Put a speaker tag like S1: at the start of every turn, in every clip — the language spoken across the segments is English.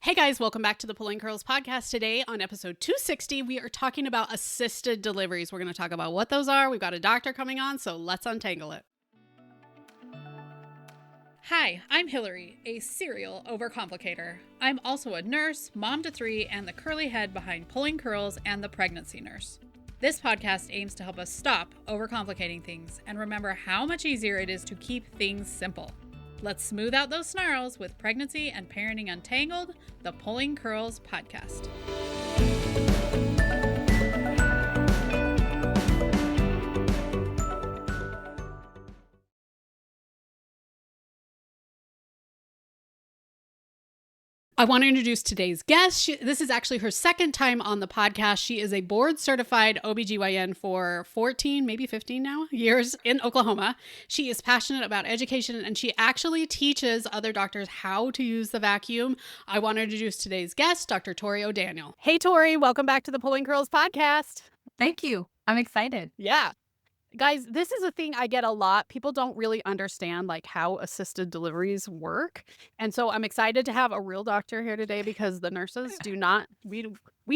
S1: Hey guys, welcome back to the Pulling Curls podcast. Today on episode 260, we are talking about assisted deliveries. We're going to talk about what those are. We've got a doctor coming on, so let's untangle it. Hi, I'm Hilary, a serial overcomplicator. I'm also a nurse, mom to three, and the curly head behind Pulling Curls and the Pregnancy Nurse. This podcast aims to help us stop overcomplicating things and remember how much easier it is to keep things simple. Let's smooth out those snarls with Pregnancy and Parenting Untangled, the Pulling Curls podcast. I want to introduce today's guest. This is actually her second time on the podcast. She is a board-certified OB GYN for 14, maybe 15 now, years in Oklahoma. She is passionate about education, and she actually teaches other doctors how to use the vacuum. I want to introduce today's guest, Dr. Tori O'Daniel. Hey, Tori. Welcome back to the Pulling Curls podcast.
S2: Thank you. I'm excited.
S1: Yeah. Guys, this is a thing I get a lot. People don't really understand like how assisted deliveries work. And so I'm excited to have a real doctor here today because the nurses do not, we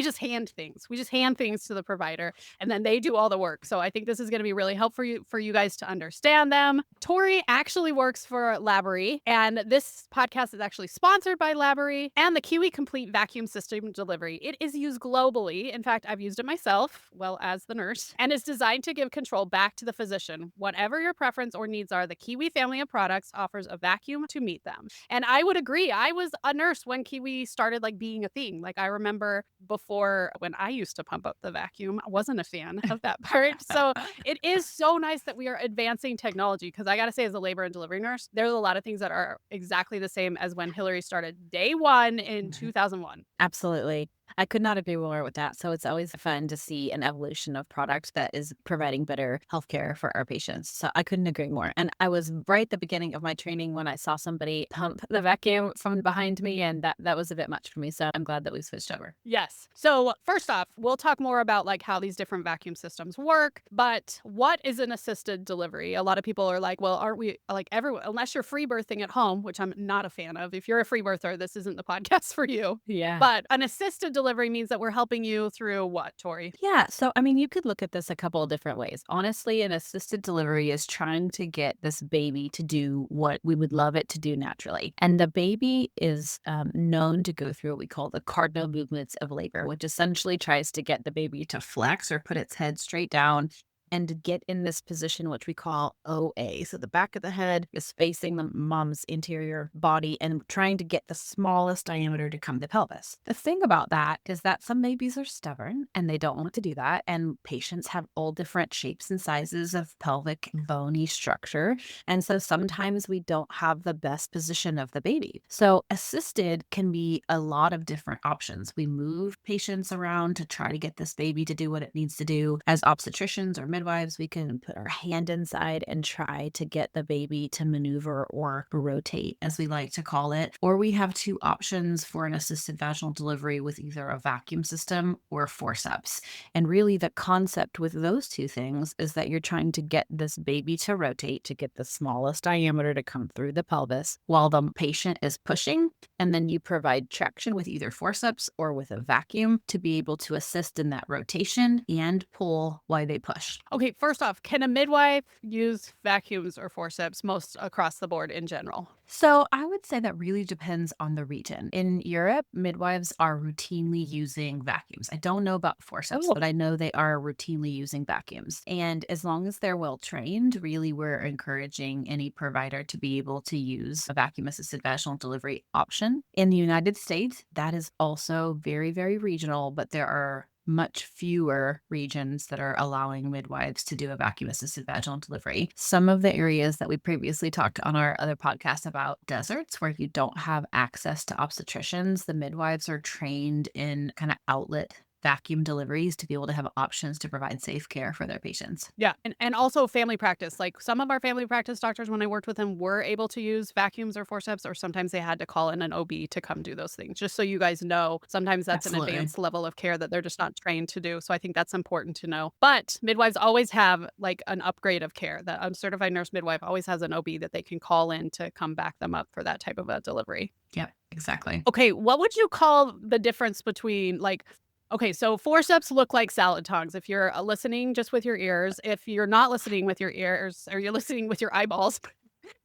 S1: just hand things. We just hand things to the provider and then they do all the work. So I think this is going to be really helpful for you guys to understand them. Tori actually works for Laborie, and this podcast is actually sponsored by Laborie and the Kiwi Complete Vacuum System Delivery. It is used globally. In fact, I've used it myself, well, as the nurse, and is designed to give control back to the physician. Whatever your preference or needs are, the Kiwi family of products offers a vacuum to meet them. And I would agree. I was a nurse when Kiwi started like being a thing. Like I remember before when I used to pump up the vacuum, I wasn't a fan of that part. So it is so nice that we are advancing technology because I got to say, as a labor and delivery nurse, there's a lot of things that are exactly the same as when Hilary started day one in 2001.
S2: Absolutely. I could not agree more with that. So it's always fun to see an evolution of product that is providing better healthcare for our patients. So I couldn't agree more. And I was right at the beginning of my training when I saw somebody pump the vacuum from behind me, and that was a bit much for me. So I'm glad that we switched over.
S1: Yes. So first off, we'll talk more about like how these different vacuum systems work, but what is an assisted delivery? A lot of people are like, well, aren't we like everyone, unless you're free birthing at home, which I'm not a fan of. If you're a free birther, this isn't the podcast for you.
S2: Yeah.
S1: But an assisted delivery means that we're helping you through what, Tori?
S2: Yeah. So, I mean, you could look at this a couple of different ways. Honestly, an assisted delivery is trying to get this baby to do what we would love it to do naturally. And the baby is known to go through what we call the cardinal movements of labor, which essentially tries to get the baby to flex or put its head straight down and to get in this position, which we call OA. So the back of the head is facing the mom's interior body and trying to get the smallest diameter to come to pelvis. The thing about that is that some babies are stubborn and they don't want to do that. And patients have all different shapes and sizes of pelvic bony structure. And so sometimes we don't have the best position of the baby. So assisted can be a lot of different options. We move patients around to try to get this baby to do what it needs to do. As obstetricians or midwives, we can put our hand inside and try to get the baby to maneuver or rotate, as we like to call it. Or we have two options for an assisted vaginal delivery with either a vacuum system or forceps. And really the concept with those two things is that you're trying to get this baby to rotate to get the smallest diameter to come through the pelvis while the patient is pushing. And then you provide traction with either forceps or with a vacuum to be able to assist in that rotation and pull while they push.
S1: Okay, first off, can a midwife use vacuums or forceps most across the board in general?
S2: So I would say that really depends on the region. In Europe, midwives are routinely using vacuums. I don't know about forceps, but I know they are routinely using vacuums. And as long as they're well trained, really we're encouraging any provider to be able to use a vacuum-assisted vaginal delivery option. In the United States, that is also very, very regional, but there are much fewer regions that are allowing midwives to do a vacuum-assisted vaginal delivery. Some of the areas that we previously talked on our other podcast about, deserts where you don't have access to obstetricians, the midwives are trained in kind of outlet vacuum deliveries to be able to have options to provide safe care for their patients.
S1: Yeah. And also family practice. Like some of our family practice doctors, when I worked with them, were able to use vacuums or forceps, or sometimes they had to call in an OB to come do those things. Just so you guys know, sometimes that's
S2: Absolutely.
S1: an advanced level of care that they're just not trained to do. So I think that's important to know. But midwives always have like an upgrade of care. That a certified nurse midwife always has an OB that they can call in to come back them up for that type of a delivery.
S2: Yep. Exactly.
S1: Okay, what would you call the difference between like, okay, so forceps look like salad tongs if you're listening just with your ears. If you're not listening with your ears or you're listening with your eyeballs,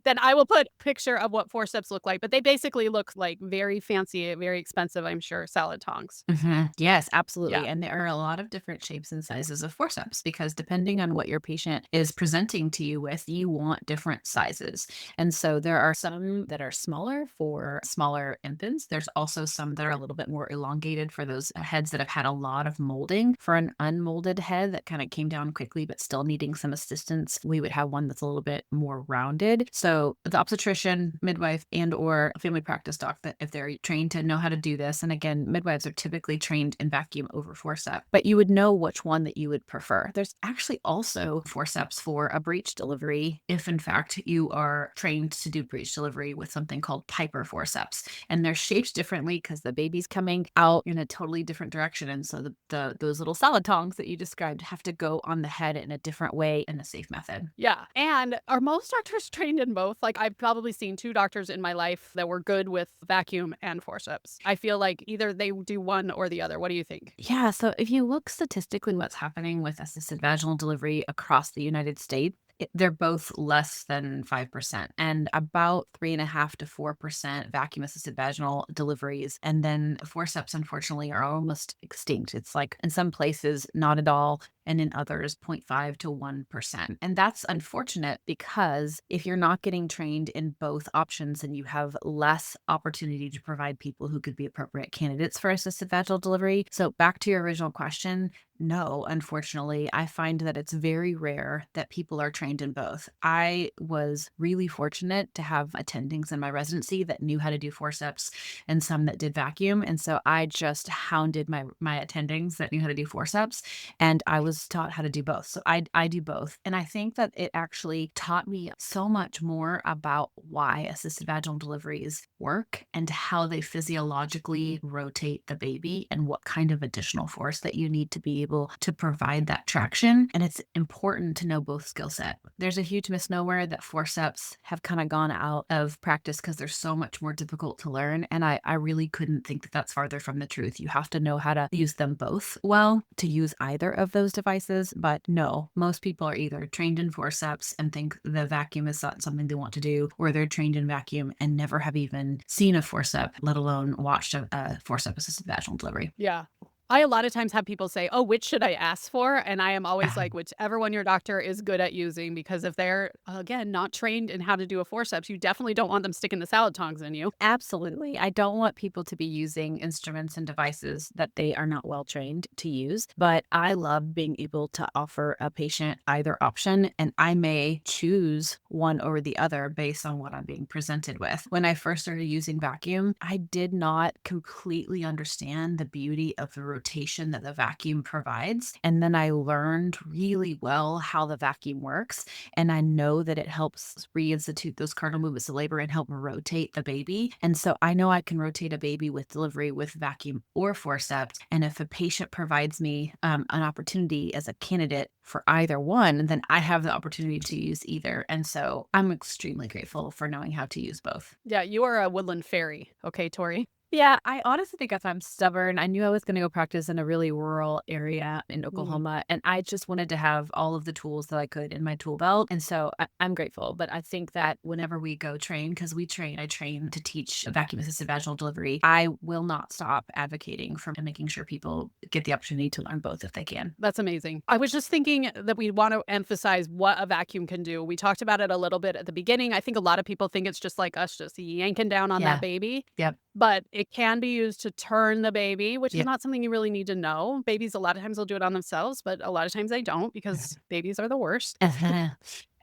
S1: then I will put picture of what forceps look like. But they basically look like very fancy, very expensive, I'm sure, salad tongs.
S2: Yes,
S1: Yeah.
S2: absolutely. And there are a lot of different shapes and sizes of forceps because depending on what your patient is presenting to you with, you want different sizes. And so there are some that are smaller for smaller infants. There's also some that are a little bit more elongated for those heads that have had a lot of molding. For an unmolded head that kind of came down quickly but still needing some assistance, we would have one that's a little bit more rounded. So the obstetrician, midwife, and or family practice doc, that if they're trained to know how to do this, and again, midwives are typically trained in vacuum over forcep, but you would know which one that you would prefer. There's actually also forceps for a breech delivery if in fact you are trained to do breech delivery with something called Piper forceps. And they're shaped differently because the baby's coming out in a totally different direction. And so those little salad tongs that you described have to go on the head in a different way in a safe method.
S1: Yeah. And are most doctors trained in both? Like, I've probably seen 2 doctors in my life that were good with vacuum and forceps. I feel like either they do one or the other. What do you think?
S2: Yeah, so if you look statistically what's happening with assisted vaginal delivery across the United States, they're both less than 5% and about 3.5 to 4% vacuum assisted vaginal deliveries. And then forceps, unfortunately, are almost extinct. It's like in some places, not at all. And in others, 0.5 to 1%. And that's unfortunate because if you're not getting trained in both options, then you have less opportunity to provide people who could be appropriate candidates for assisted vaginal delivery. So, back to your original question, no, unfortunately, I find that it's very rare that people are trained in both. I was really fortunate to have attendings in my residency that knew how to do forceps and some that did vacuum. And so I just hounded my attendings that knew how to do forceps, and I was taught how to do both. So I do both. And I think that it actually taught me so much more about why assisted vaginal deliveries work and how they physiologically rotate the baby and what kind of additional force that you need to be able to provide that traction. And it's important to know both skill set. There's a huge misnomer that forceps have kind of gone out of practice because they're so much more difficult to learn. And I really couldn't think that that's farther from the truth. You have to know how to use them both well to use either of those devices. But no, most people are either trained in forceps and think the vacuum is not something they want to do, or they're trained in vacuum and never have even seen a forcep, let alone watched a forcep assisted vaginal delivery.
S1: Yeah. I a lot of times have people say, "Oh, which should I ask for?" And I am always like, whichever one your doctor is good at using, because if they're, again, not trained in how to do a forceps, you definitely don't want them sticking the salad tongs in you.
S2: Absolutely. I don't want people to be using instruments and devices that they are not well trained to use, but I love being able to offer a patient either option, and I may choose one over the other based on what I'm being presented with. When I first started using vacuum, I did not completely understand the beauty of the rotation that the vacuum provides. And then I learned really well how the vacuum works. And I know that it helps reinstitute those cardinal movements of labor and help rotate the baby. And so I know I can rotate a baby with delivery with vacuum or forceps. And if a patient provides me an opportunity as a candidate for either one, then I have the opportunity to use either. And so I'm extremely grateful for knowing how to use both.
S1: Yeah, you are a woodland fairy. Okay, Tori?
S2: Yeah, I honestly think if I'm stubborn, I knew I was going to go practice in a really rural area in
S1: Mm.
S2: Oklahoma, and I just wanted to have all of the tools that I could in my tool belt. And so I'm grateful. But I think that whenever we go train, because I train to teach vacuum assisted vaginal delivery, I will not stop advocating for making sure people get the opportunity to learn both if they can.
S1: That's amazing. I was just thinking that we want to emphasize what a vacuum can do. We talked about it a little bit at the beginning. I think a lot of people think it's just like us just yanking down on that
S2: Yeah.
S1: baby.
S2: Yep.
S1: But it can be used to turn the baby, which is
S2: Yep.
S1: not something you really need to know. Babies, a lot of times, will do it on themselves, but a lot of times they don't because babies are the worst.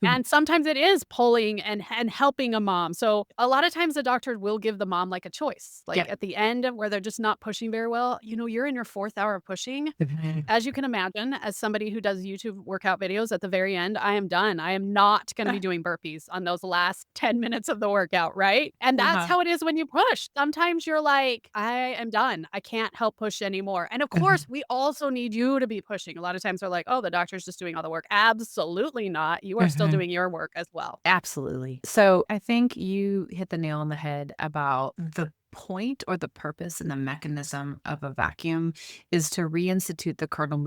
S1: And sometimes it is pulling and helping a mom. So a lot of times the doctor will give the mom like a choice, like
S2: Yep.
S1: at the end where they're just not pushing very well. You're in your 4th hour of pushing. As you can imagine, as somebody who does YouTube workout videos, at the very end, I am done. I am not going to be doing burpees on those last 10 minutes of the workout, right? And that's
S2: Uh-huh.
S1: how it is when you push. Sometimes you're like, I am done. I can't help push anymore. And of course, we also need you to be pushing. A lot of times they're like, oh, the doctor's just doing all the work. Absolutely not. You are still doing your work as well.
S2: Absolutely. So I think you hit the nail on the head about the point or the purpose and the mechanism of a vacuum is to reinstitute the cardinal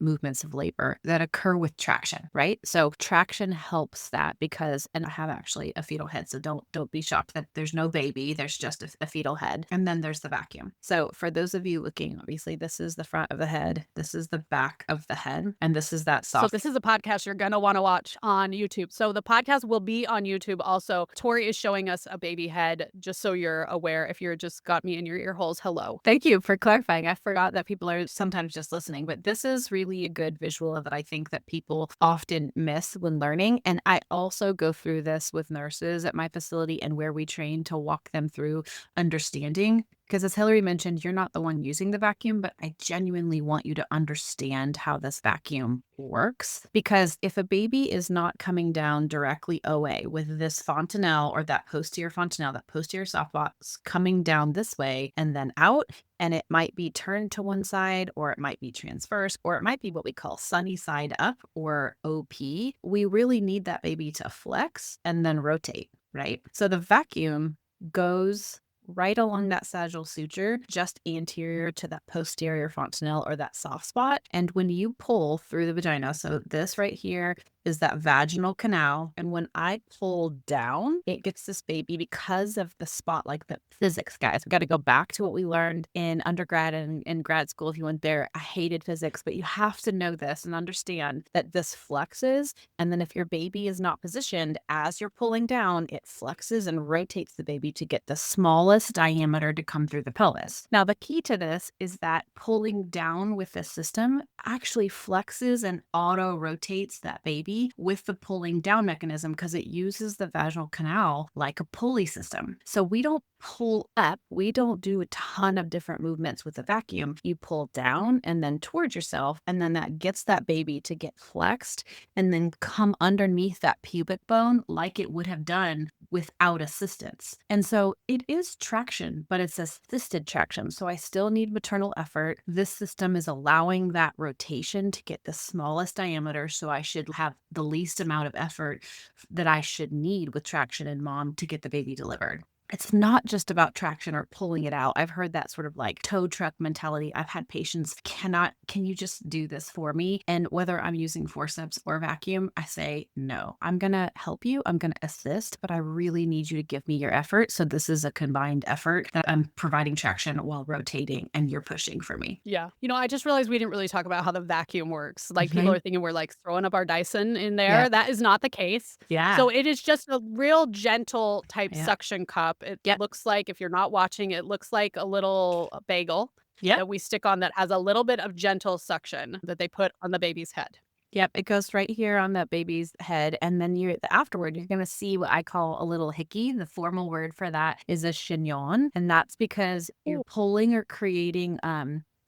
S2: movements of labor that occur with traction, right? So traction helps that because, and I have actually a fetal head, so don't be shocked that there's no baby, there's just a fetal head, and then there's the vacuum. So for those of you looking, obviously this is the front of the head, this is the back of the head, and this is that
S1: So
S2: soft.
S1: this is a podcast you're going to want to watch on YouTube. So the podcast will be on YouTube also. Tori is showing us a baby head, just so you're aware. If you're just got me in your ear holes, hello.
S2: Thank you for clarifying. I forgot that people are sometimes just listening, but this is really a good visual that I think that people often miss when learning. And I also go through this with nurses at my facility and where we train to walk them through understanding. Because as Hilary mentioned, you're not the one using the vacuum, but I genuinely want you to understand how this vacuum works. Because if a baby is not coming down directly OA with this fontanelle or that posterior fontanelle, that posterior softbox coming down this way and then out, and it might be turned to one side, or it might be transverse, or it might be what we call sunny side up or OP, we really need that baby to flex and then rotate, right? So the vacuum goes right along that sagittal suture, just anterior to that posterior fontanelle or that soft spot. And when you pull through the vagina, so this right here is that vaginal canal. And when I pull down, it gets this baby because of the spot, like the physics, guys. We got to go back to what we learned in undergrad and in grad school. If you went there, I hated physics, but you have to know this and understand that this flexes. And then if your baby is not positioned as you're pulling down, it flexes and rotates the baby to get the smallest diameter to come through the pelvis. Now, the key to this is that pulling down with this system actually flexes and auto rotates that baby with the pulling down mechanism because it uses the vaginal canal like a pulley system. So we don't pull up. We don't do a ton of different movements with the vacuum. You pull down and then towards yourself, and then that gets that baby to get flexed and then come underneath that pubic bone like it would have done without assistance. And so it is traction, but it's assisted traction. So I still need maternal effort. This system is allowing that rotation to get the smallest diameter. So I should have the least amount of effort that I should need with traction in mom to get the baby delivered. It's not just about traction or pulling it out. I've heard that sort of like tow truck mentality. I've had patients can you just do this for me? And whether I'm using forceps or vacuum, I say, no, I'm going to help you. I'm going to assist, but I really need you to give me your effort. So this is a combined effort that I'm providing traction while rotating and you're pushing for me.
S1: Yeah. I just realized we didn't really talk about how the vacuum works. Like people are thinking we're like throwing up our Dyson in there.
S2: Yeah.
S1: That is not the case.
S2: Yeah.
S1: So it is just a real gentle type
S2: Yeah.
S1: suction cup. It
S2: Yep.
S1: looks like, if you're not watching, it looks like a little bagel
S2: Yep.
S1: that we stick on that has a little bit of gentle suction that they put on the baby's head.
S2: Yep, it goes right here on that baby's head. And then afterward, you're going to see what I call a little hickey. The formal word for that is a chignon. And that's because you're pulling or creating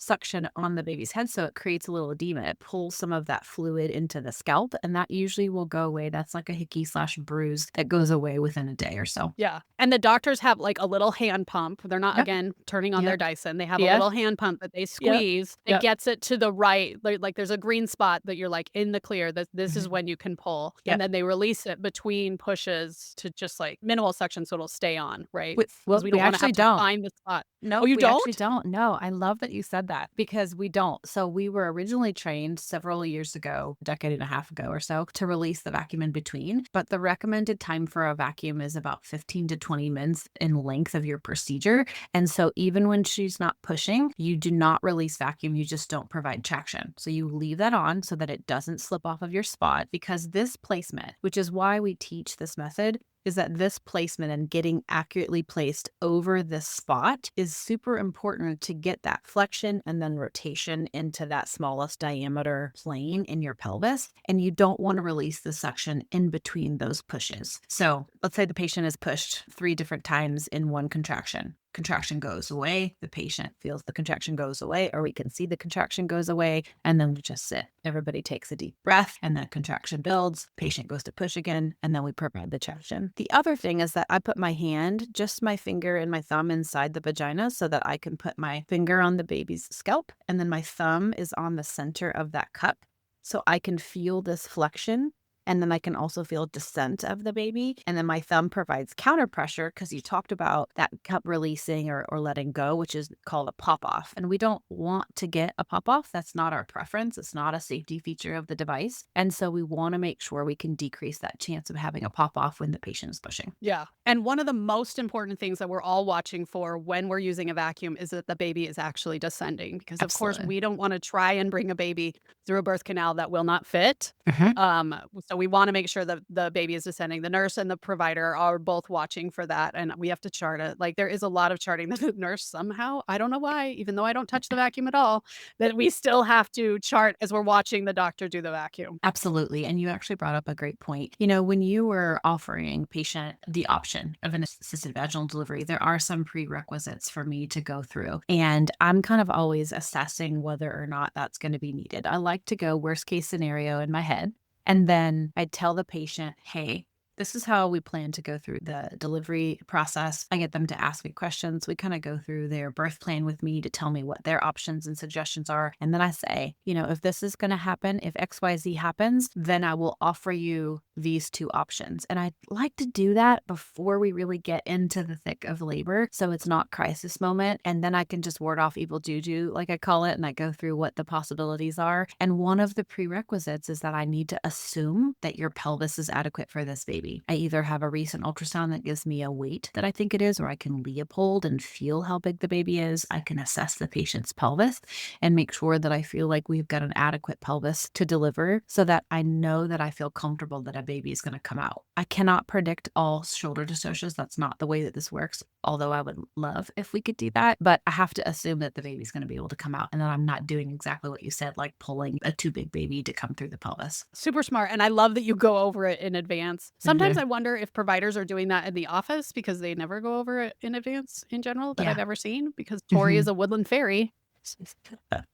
S2: suction on the baby's head. So it creates a little edema. It pulls some of that fluid into the scalp, and that usually will go away. That's like a hickey/bruise that goes away within a day or so.
S1: Yeah. And the doctors have like a little hand pump. They're not, again, turning on their Dyson. They have a little hand pump that they squeeze. It gets it to the right. Like there's a green spot that you're like in the clear. This is when you can pull. And then they release it between pushes to just like minimal suction so it'll stay on, right?
S2: Well,
S1: we don't want to have to find the spot.
S2: No,
S1: you
S2: we
S1: don't?
S2: actually don't. No, I love that you said that because we don't. So we were originally trained several years ago, a decade and a half ago or so, to release the vacuum in between. But the recommended time for a vacuum is about 15 to 20 minutes in length of your procedure. And so even when she's not pushing, you do not release vacuum. You just don't provide traction. So you leave that on so that it doesn't slip off of your spot, because this placement, which is why we teach this method, is that this placement and getting accurately placed over this spot is super important to get that flexion and then rotation into that smallest diameter plane in your pelvis. And you don't want to release the suction in between those pushes. So let's say the patient is pushed 3 different times in one contraction. Contraction goes away, the patient feels the contraction goes away, or we can see the contraction goes away, and then we just sit. Everybody takes a deep breath, and then contraction builds, patient goes to push again, and then we provide the traction. The other thing is that I put my hand, just my finger and my thumb inside the vagina so that I can put my finger on the baby's scalp, and then my thumb is on the center of that cup. So I can feel this flexion And then I can also feel descent of the baby. And then my thumb provides counter pressure because you talked about that cup releasing or letting go, which is called a pop off. And we don't want to get a pop off. That's not our preference. It's not a safety feature of the device. And so we want to make sure we can decrease that chance of having a pop off when the patient is pushing.
S1: Yeah. And one of the most important things that we're all watching for when we're using a vacuum is that the baby is actually descending. Because, of course,
S2: Absolutely.
S1: we don't want to try and bring a baby through a birth canal that will not fit.
S2: Mhm.
S1: So we want to make sure that the baby is descending. The nurse and the provider are both watching for that. And we have to chart it. Like there is a lot of charting that the nurse somehow, I don't know why, even though I don't touch the vacuum at all, that we still have to chart as we're watching the doctor do the vacuum.
S2: Absolutely. And you actually brought up a great point. When you were offering patient the option of an assisted vaginal delivery, there are some prerequisites for me to go through. And I'm kind of always assessing whether or not that's going to be needed. I like to go worst case scenario in my head. And then I tell the patient, hey, this is how we plan to go through the delivery process. I get them to ask me questions. We kind of go through their birth plan with me to tell me what their options and suggestions are. And then I say, if this is going to happen, if XYZ happens, then I will offer you these two options. And I like to do that before we really get into the thick of labor. So it's not crisis moment. And then I can just ward off evil juju, like I call it. And I go through what the possibilities are. And one of the prerequisites is that I need to assume that your pelvis is adequate for this baby. I either have a recent ultrasound that gives me a weight that I think it is, or I can Leopold and feel how big the baby is. I can assess the patient's pelvis and make sure that I feel like we've got an adequate pelvis to deliver so that I know that I feel comfortable that a baby is going to come out. I cannot predict all shoulder dystocias. That's not the way that this works, although I would love if we could do that. But I have to assume that the baby's going to be able to come out and that I'm not doing exactly what you said, like pulling a too big baby to come through the pelvis.
S1: Super smart, and I love that you go over it in advance. Sometimes I wonder if providers are doing that in the office because they never go over it in advance in general that
S2: Yeah.
S1: I've ever seen, because Tori is a woodland fairy.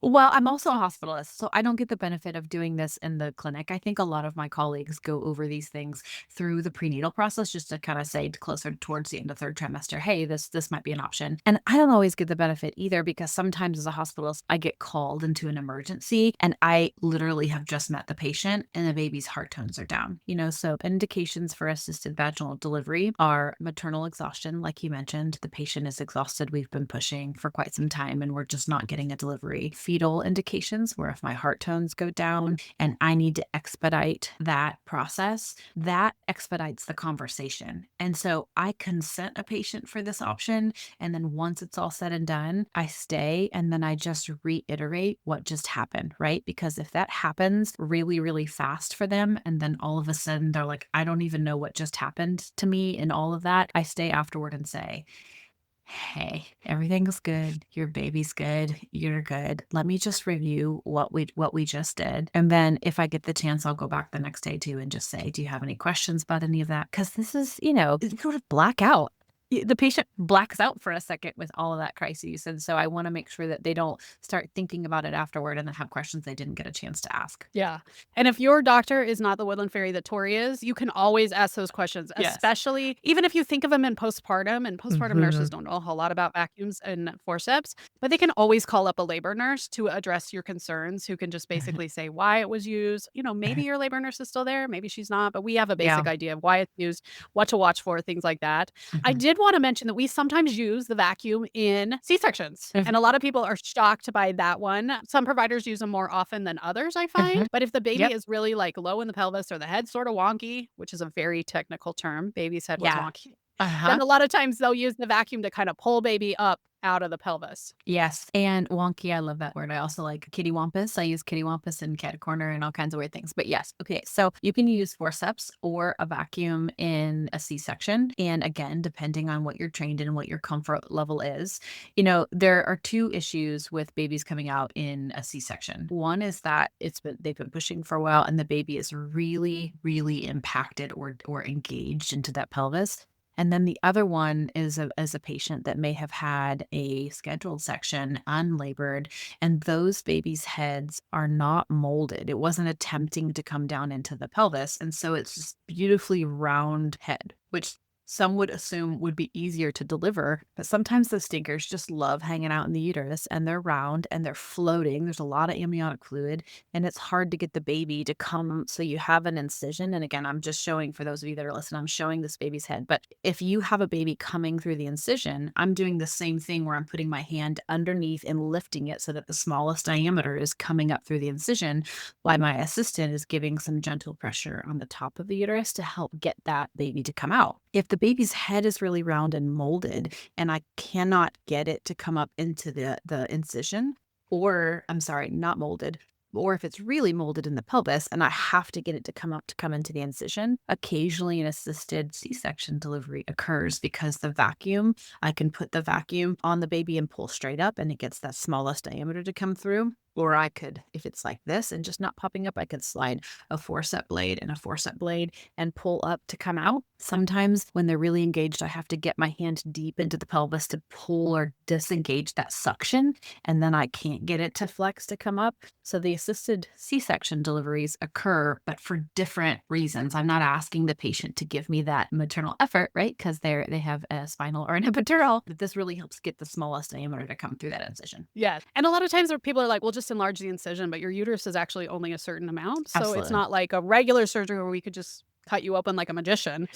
S2: Well, I'm also a hospitalist, so I don't get the benefit of doing this in the clinic. I think a lot of my colleagues go over these things through the prenatal process just to kind of say closer towards the end of third trimester, hey, this might be an option. And I don't always get the benefit either because sometimes as a hospitalist, I get called into an emergency and I literally have just met the patient and the baby's heart tones are down. So indications for assisted vaginal delivery are maternal exhaustion, like you mentioned. The patient is exhausted. We've been pushing for quite some time and we're just not getting a delivery. Fetal indications, where if my heart tones go down and I need to expedite that process, that expedites the conversation. And so I consent a patient for this option. And then once it's all said and done, I stay and then I just reiterate what just happened, right? Because if that happens really, really fast for them, and then all of a sudden they're like, I don't even know what just happened to me and all of that, I stay afterward and say, hey, everything's good. Your baby's good. You're good. Let me just review what we just did. And then if I get the chance, I'll go back the next day too and just say, do you have any questions about any of that? Because this is, sort of blackout. The patient blacks out for a second with all of that crises. And so I want to make sure that they don't start thinking about it afterward and then have questions they didn't get a chance to ask.
S1: Yeah. And if your doctor is not the woodland fairy that Tori is, you can always ask those questions,
S2: Yes.
S1: especially even if you think of them in postpartum. And postpartum nurses
S2: Mhm.
S1: don't know a whole lot about vacuums and forceps, but they can always call up a labor nurse to address your concerns, who can just basically say why it was used. Maybe your labor nurse is still there, maybe she's not, but we have a
S2: Yeah.
S1: basic idea of why it's used, what to watch for, things like that. I
S2: Mhm.
S1: did want to mention that we sometimes use the vacuum in C-sections, and a lot of people are shocked by that one. Some providers use them more often than others, I
S2: Mhm.
S1: find. But if the baby
S2: Yep.
S1: is really like low in the pelvis or the head's sort of wonky, which is a very technical term, baby's head was
S2: Yeah.
S1: wonky,
S2: Uh-huh.
S1: then a lot of times they'll use the vacuum to kind of pull baby up out of the pelvis.
S2: Yes, and wonky, I love that word. I also like kitty wampus. I use kitty wampus and cat corner and all kinds of weird things. But yes, okay, so you can use forceps or a vacuum in a C-section. And again, depending on what you're trained in and what your comfort level is, there are two issues with babies coming out in a C-section. One is that they've been pushing for a while and the baby is really, really impacted or engaged into that pelvis. And then the other one is a patient that may have had a scheduled section unlabored, and those babies' heads are not molded. It wasn't attempting to come down into the pelvis. And so it's this beautifully round head, which some would assume would be easier to deliver, but sometimes those stinkers just love hanging out in the uterus and they're round and they're floating. There's a lot of amniotic fluid and it's hard to get the baby to come. So you have an incision. And again, I'm just showing for those of you that are listening, I'm showing this baby's head. But if you have a baby coming through the incision, I'm doing the same thing where I'm putting my hand underneath and lifting it so that the smallest diameter is coming up through the incision while my assistant is giving some gentle pressure on the top of the uterus to help get that baby to come out. If the baby's head is really round and molded and I cannot get it to come up into the incision, or I'm sorry, not molded, or if it's really molded in the pelvis and I have to get it to come up to come into the incision, occasionally an assisted C-section delivery occurs because the vacuum, I can put the vacuum on the baby and pull straight up and it gets that smallest diameter to come through. Or I could, if it's like this and just not popping up, I could slide a forcep blade and a forcep blade and pull up to come out. Sometimes when they're really engaged, I have to get my hand deep into the pelvis to pull or disengage that suction, and then I can't get it to flex to come up. So the assisted C-section deliveries occur, but for different reasons. I'm not asking the patient to give me that maternal effort, right? Because they have a spinal or an epidural. But this really helps get the smallest diameter to come through that incision.
S1: Yes. And a lot of times where people are like, "Well, just enlarge the incision," but your uterus is actually only a certain amount. So it's
S2: Absolutely.
S1: not like a regular surgery where we could just cut you open like a magician.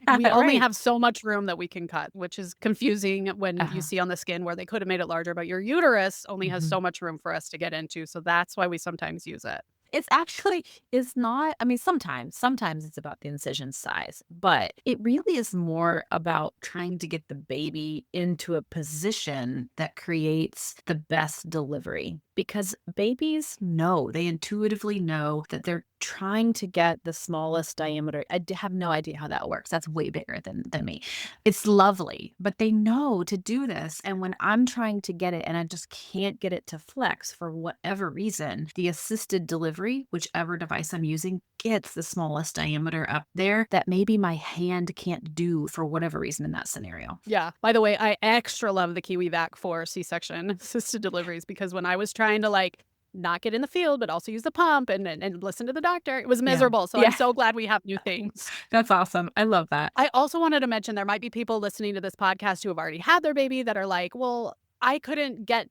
S1: We only
S2: Right.
S1: have so much room that we can cut, which is confusing when you
S2: Uh-huh.
S1: see on the skin where they could have made it larger, but your uterus only has
S2: Mhm.
S1: so much room for us to get into. So that's why we sometimes use it.
S2: It's actually is not I mean, sometimes it's about the incision size, but it really is more about trying to get the baby into a position that creates the best delivery. Because babies know, they intuitively know that they're trying to get the smallest diameter. Have no idea how that works. That's way bigger than me. It's lovely, but they know to do this. And when I'm trying to get it and I just can't get it to flex for whatever reason, the assisted delivery, whichever device I'm using, gets the smallest diameter up there that maybe my hand can't do for whatever reason in that scenario.
S1: Yeah. By the way, I extra love the Kiwi vac for C-section assisted deliveries because when I was trying to like not get in the field, but also use the pump and listen to the doctor, it was
S2: Yeah.
S1: miserable. So I'm
S2: Yeah.
S1: so glad we have new things.
S2: That's awesome. I love that.
S1: I also wanted to mention there might be people listening to this podcast who have already had their baby that are like, well, I couldn't get,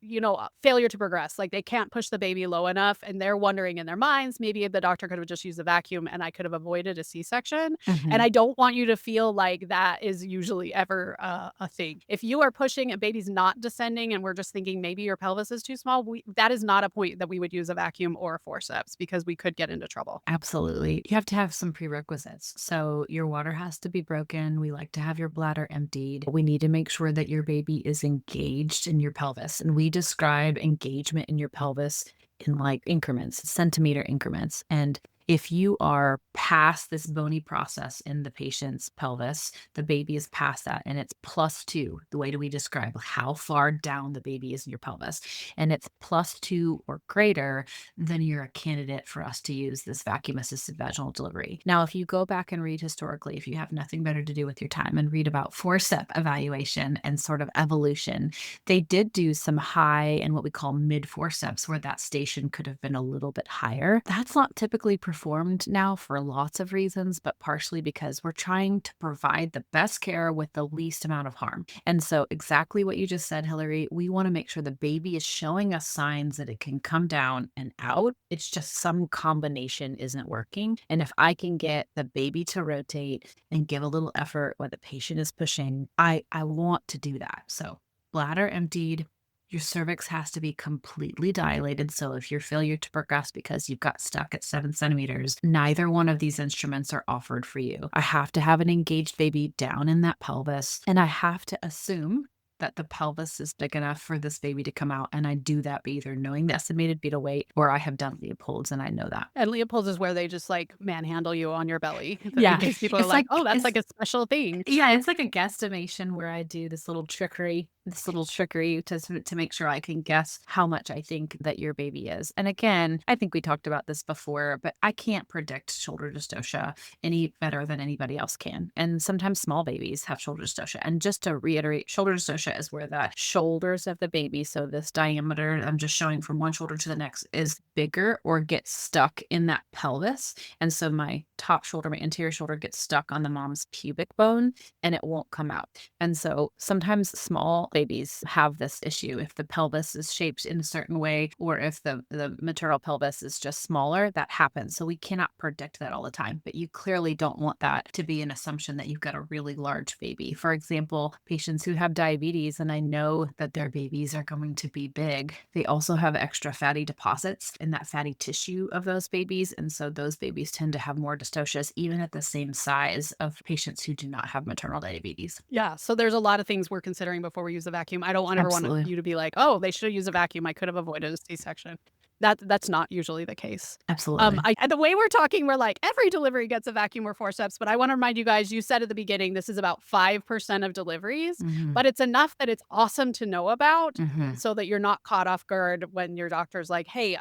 S1: failure to progress. Like they can't push the baby low enough. And they're wondering in their minds, maybe the doctor could have just used a vacuum and I could have avoided a C-section. And
S2: Mhm.
S1: I don't want you to feel like that is usually ever a thing. If you are pushing and baby's not descending and we're just thinking maybe your pelvis is too small, that is not a point that we would use a vacuum or a forceps because we could get into trouble.
S2: Absolutely. You have to have some prerequisites. So your water has to be broken. We like to have your bladder emptied. We need to make sure that your baby is engaged in your pelvis. And we describe engagement in your pelvis in like increments, centimeter increments. And if you are past this bony process in the patient's pelvis, the baby is past that and it's +2. The way do we describe how far down the baby is in your pelvis? And it's +2 or greater, then you're a candidate for us to use this vacuum assisted vaginal delivery. Now, if you go back and read historically, if you have nothing better to do with your time and read about forcep evaluation and sort of evolution, they did do some high and what we call mid forceps where that station could have been a little bit higher. That's not typically performed now for lots of reasons, but partially because we're trying to provide the best care with the least amount of harm. And so, exactly what you just said, Hillary, we want to make sure the baby is showing us signs that it can come down and out. It's just some combination isn't working. And if I can get the baby to rotate and give a little effort while the patient is pushing, I want to do that. So, bladder emptied. Your cervix has to be completely dilated. So, if your failure to progress because you've got stuck at 7 centimeters, neither one of these instruments are offered for you. I have to have an engaged baby down in that pelvis, and I have to assume that the pelvis is big enough for this baby to come out. And I do that by either knowing the estimated fetal weight or I have done Leopold's and I know that.
S1: And Leopold's is where they just like manhandle you on your belly in case people are
S2: It's
S1: like,
S2: like,
S1: oh, that's like a special thing.
S2: yeah, it's like a guesstimation where I do this little trickery this little trickery to make sure I can guess how much I think that your baby is. And again, I think we talked about this before, but I can't predict shoulder dystocia any better than anybody else can. And sometimes small babies have shoulder dystocia. And just to reiterate, shoulder dystocia is where the shoulders of the baby, so this diameter I'm just showing from one shoulder to the next, is bigger or gets stuck in that pelvis. And so my top shoulder, my anterior shoulder gets stuck on the mom's pubic bone and it won't come out. And so sometimes small babies have this issue. If the pelvis is shaped in a certain way, or if the maternal pelvis is just smaller, that happens. So we cannot predict that all the time. But you clearly don't want that to be an assumption that you've got a really large baby. For example, patients who have diabetes, and I know that their babies are going to be big, they also have extra fatty deposits in that fatty tissue of those babies. And so those babies tend to have more dystocias, even at the same size of patients who do not have maternal diabetes.
S1: Yeah, so there's a lot of things we're considering before we use a vacuum. I don't ever want
S2: Absolutely.
S1: you to be like, "Oh, they should use a vacuum. I could have avoided a C-section." That's not usually the case.
S2: Absolutely.
S1: And the way we're talking, we're like, every delivery gets a vacuum or forceps, but I wanna remind you guys, you said at the beginning, this is about 5% of deliveries,
S2: Mhm.
S1: but it's enough that it's awesome to know about
S2: Mhm.
S1: so that you're not caught off guard when your doctor's like, "Hey,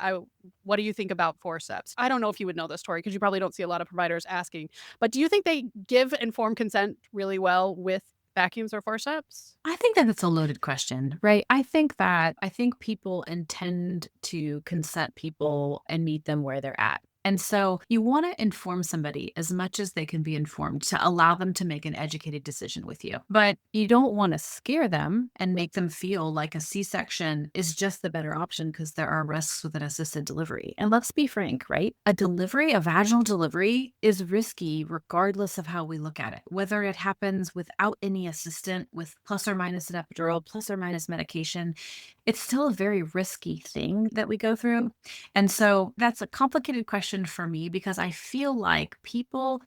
S1: what do you think about forceps?" I don't know if you would know this, Tori, because you probably don't see a lot of providers asking, but do you think they give informed consent really well with vacuums or forceps?
S2: I think that it's a loaded question, right? I think people intend to consent people and meet them where they're at. And so you want to inform somebody as much as they can be informed to allow them to make an educated decision with you. But you don't want to scare them and make them feel like a C-section is just the better option because there are risks with an assisted delivery. And let's be frank, right? A vaginal delivery is risky regardless of how we look at it, whether it happens without any assistant, with plus or minus an epidural, plus or minus medication. It's still a very risky thing that we go through. And so that's a complicated question for me because I feel like people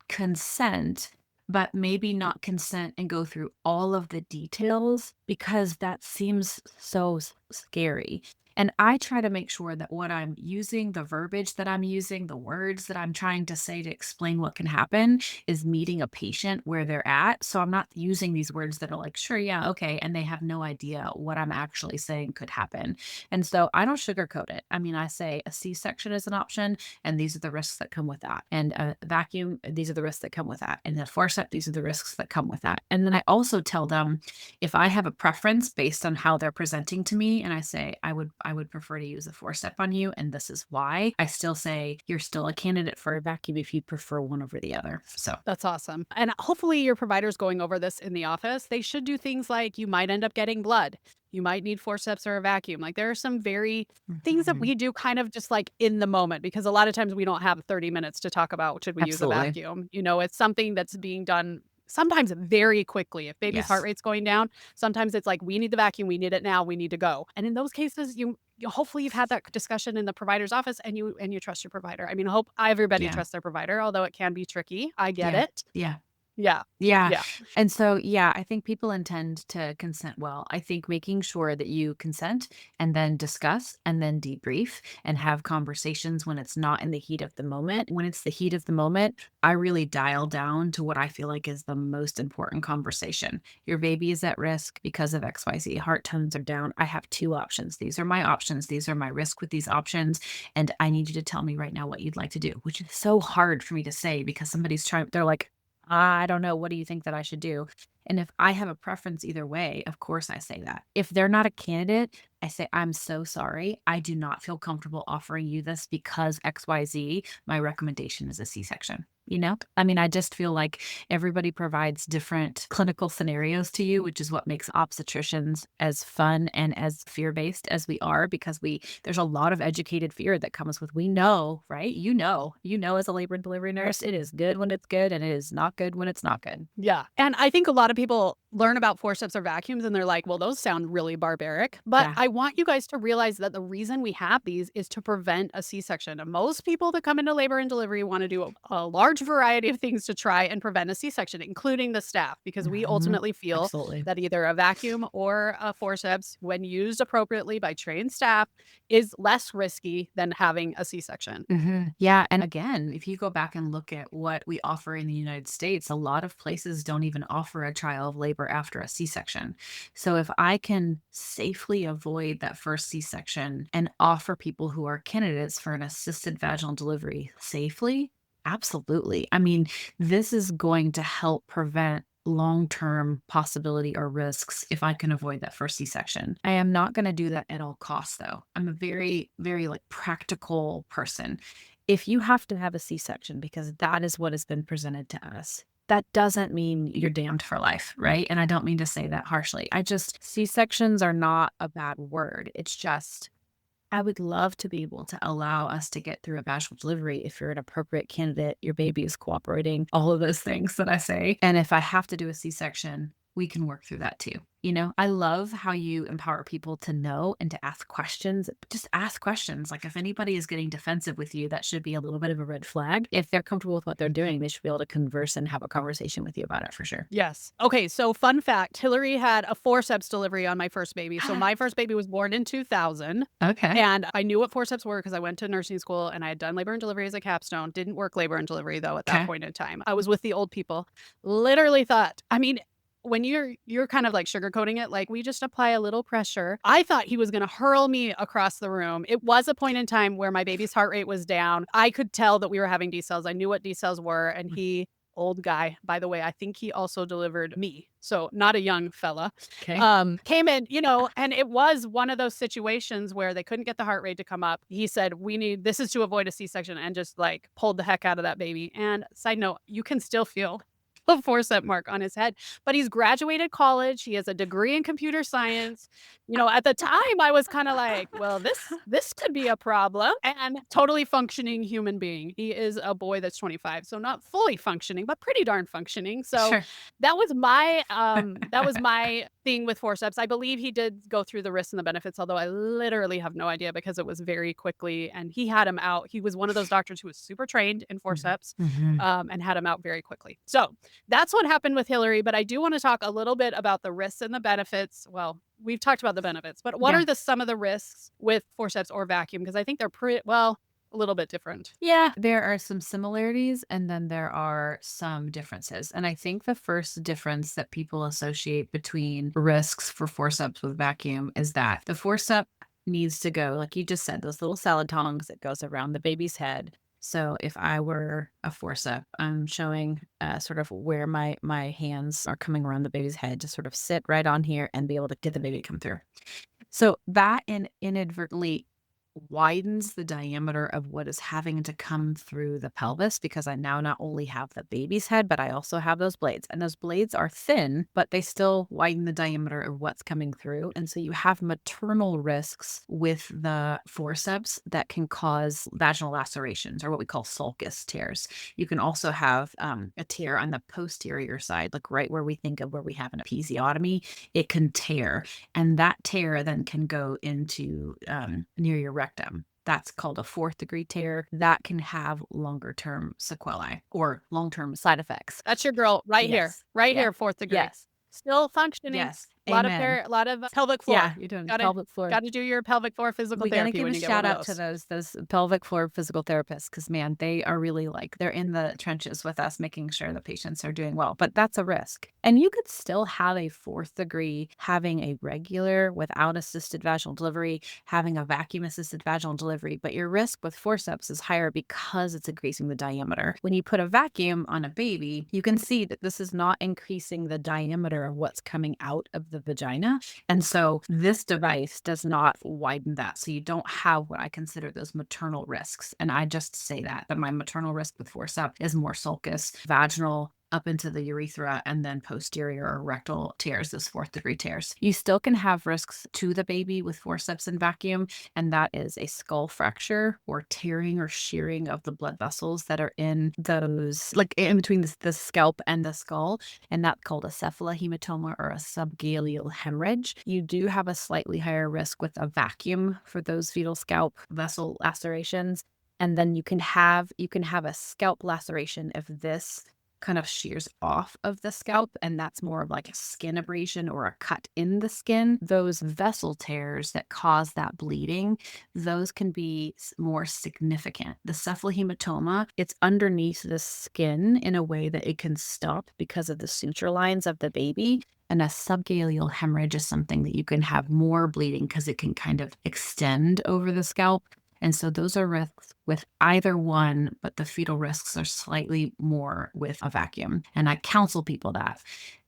S2: consent, but maybe not consent and go through all of the details because that seems so scary. And I try to make sure that what I'm using, the verbiage that I'm using, the words that I'm trying to say to explain what can happen is meeting a patient where they're at. So I'm not using these words that are like, sure, yeah, okay. And they have no idea what I'm actually saying could happen. And so I don't sugarcoat it. I mean, I say a C section is an option and these are the risks that come with that. And a vacuum, these are the risks that come with that. And the forcep, these are the risks that come with that. And then I also tell them if I have a preference based on how they're presenting to me, and I say I would prefer to use a forcep on you, and this is why. I still say you're still a candidate for a vacuum if you prefer one over the other. So
S1: That's awesome. And hopefully your provider's going over this in the office. They should do things like you might end up getting blood. You might need forceps or a vacuum. Like there are some very things that
S2: mhm.
S1: we do kind of just like in the moment because a lot of times we don't have 30 minutes to talk about should we use a
S2: Absolutely.
S1: vacuum. It's something that's being done sometimes very quickly. If baby's heart
S2: Yes.
S1: rate's going down, sometimes it's like we need the vacuum, we need it now, we need to go. And in those cases, hopefully you've had that discussion in the provider's office and you trust your provider. I mean, I hope everybody
S2: Yeah.
S1: trusts their provider, although it can be tricky. I get
S2: Yeah.
S1: it.
S2: Yeah.
S1: Yeah.
S2: Yeah.
S1: Yeah.
S2: And so, yeah, I think people intend to consent well. I think making sure that you consent and then discuss and then debrief and have conversations when it's not in the heat of the moment. When it's the heat of the moment, I really dial down to what I feel like is the most important conversation. Your baby is at risk because of XYZ. Heart tones are down. I have two options. These are my options. These are my risk with these options. And I need you to tell me right now what you'd like to do, which is so hard for me to say because somebody's trying, they're like, I don't know. What do you think that I should do? And if I have a preference either way, of course I say that. If they're not a candidate, I say, I'm so sorry. I do not feel comfortable offering you this because XYZ. My recommendation is a C section. I mean, I just feel like everybody provides different clinical scenarios to you, which is what makes obstetricians as fun and as fear based as we are because there's a lot of educated fear that comes with we know, right? As a labor and delivery nurse, it is good when it's good and it is not good when it's not good.
S1: Yeah. And I think a lot of people learn about forceps or vacuums and they're like, well, those sound really barbaric. But
S2: Yeah.
S1: I want you guys to realize that the reason we have these is to prevent a C section. And most people that come into labor and delivery want to do a large variety of things to try and prevent a C section, including the staff, because we
S2: Mhm.
S1: ultimately feel
S2: Absolutely.
S1: that either a vacuum or a forceps, when used appropriately by trained staff, is less risky than having a C section.
S2: Yeah, and again, if you go back and look at what we offer in the United States, a lot of places don't even offer a trial of labor labor after a C-section. So if I can safely avoid that first C-section and offer people who are candidates for an assisted vaginal delivery safely, absolutely. I mean, this is going to help prevent long-term possibility or risks if I can avoid that first C-section. I am not going to do that at all costs though. I'm a very, very like practical person. If you have to have a C-section because that is what has been presented to us, that doesn't mean you're damned for life, right? And I don't mean to say that harshly. C-sections are not a bad word. It's just, I would love to be able to allow us to get through a vaginal delivery if you're an appropriate candidate, your baby is cooperating, all of those things that I say. And if I have to do a C-section, we can work through that too. You know, I love how you empower people to know and to ask questions. Just ask questions. Like if anybody is getting defensive with you, that should be a little bit of a red flag. If they're comfortable with what they're doing, they should be able to converse and have a conversation with you about it for sure.
S1: Yes. Okay, so fun fact, Hilary had a forceps delivery on my first baby. So my first baby was born in 2000.
S2: Okay.
S1: And I knew what forceps were because I went to nursing school and I had done labor and delivery as a capstone. Didn't work labor and delivery though at that point in time. I was with the old people. Literally thought, I mean, when you're kind of like sugarcoating it, like we just apply a little pressure. I thought he was going to hurl me across the room. It was a point in time where my baby's heart rate was down. I could tell that we were having decels. I knew what decels were. And he, old guy, by the way, I think he also delivered me. So not a young fella.
S2: Okay.
S1: Came in, you know, and it was one of those situations where they couldn't get the heart rate to come up. He said, this is to avoid a C-section, and just like pulled the heck out of that baby. And side note, you can still feel a forcep mark on his head, but he's graduated college. He has a degree in computer science. You know, at the time I was kind of like, well, this could be a problem. And totally functioning human being. He is a boy that's 25, so not fully functioning, but pretty darn functioning. So
S2: Sure.
S1: that was my thing with forceps. I believe he did go through the risks and the benefits, although I literally have no idea because it was very quickly and he had him out. He was one of those doctors who was super trained in forceps and had him out very quickly. So that's what happened with Hilary, but I do want to talk a little bit about the risks and the benefits. Well, we've talked about the benefits, but what are some of the risks with forceps or vacuum? Because I think they're a little bit different.
S2: Yeah, there are some similarities and then there are some differences. And I think the first difference that people associate between risks for forceps with vacuum is that the forcep needs to go, like you just said, those little salad tongs that goes around the baby's head. So if I were a forcep, I'm showing sort of where my hands are coming around the baby's head to sort of sit right on here and be able to get the baby to come through. So that inadvertently widens the diameter of what is having to come through the pelvis because I now not only have the baby's head, but I also have those blades. And those blades are thin, but they still widen the diameter of what's coming through. And so you have maternal risks with the forceps that can cause vaginal lacerations or what we call sulcus tears. You can also have a tear on the posterior side, like right where we think of where we have an episiotomy, it can tear. And that tear then can go into near your rectum. That's called a 4th degree tear. That can have longer term sequelae or long term side effects.
S1: That's your girl right here, here, 4th degree.
S2: Yes.
S1: Still functioning.
S2: Yes.
S1: A lot of pelvic floor.
S2: Yeah, you're doing pelvic floor.
S1: Got to do your pelvic floor physical
S2: We gotta
S1: therapy
S2: give
S1: when
S2: a
S1: you get
S2: shout
S1: one of
S2: out to
S1: those.
S2: those pelvic floor physical therapists because man, they are really like they're in the trenches with us, making sure the patients are doing well. But that's a risk. And you could still have a 4th degree having a regular without assisted vaginal delivery, having a vacuum assisted vaginal delivery, but your risk with forceps is higher because it's increasing the diameter. When you put a vacuum on a baby, you can see that this is not increasing the diameter of what's coming out of the vagina. And so this device does not widen that. So you don't have what I consider those maternal risks. And I just say that my maternal risk with forceps is more sulcus, vaginal, up into the urethra, and then posterior or rectal tears, those 4th degree tears. You still can have risks to the baby with forceps and vacuum, and that is a skull fracture or tearing or shearing of the blood vessels that are in those, like in between the scalp and the skull, and that's called a cephalohematoma or a subgaleal hemorrhage. You do have a slightly higher risk with a vacuum for those fetal scalp vessel lacerations, and then you can have a scalp laceration if this kind of shears off of the scalp, and that's more of like a skin abrasion or a cut in the skin. Those vessel tears that cause that bleeding, those can be more significant. The cephalohematoma, it's underneath the skin in a way that it can stop because of the suture lines of the baby. And a subgaleal hemorrhage is something that you can have more bleeding because it can kind of extend over the scalp. And so those are risks with either one, but the fetal risks are slightly more with a vacuum. And I counsel people that.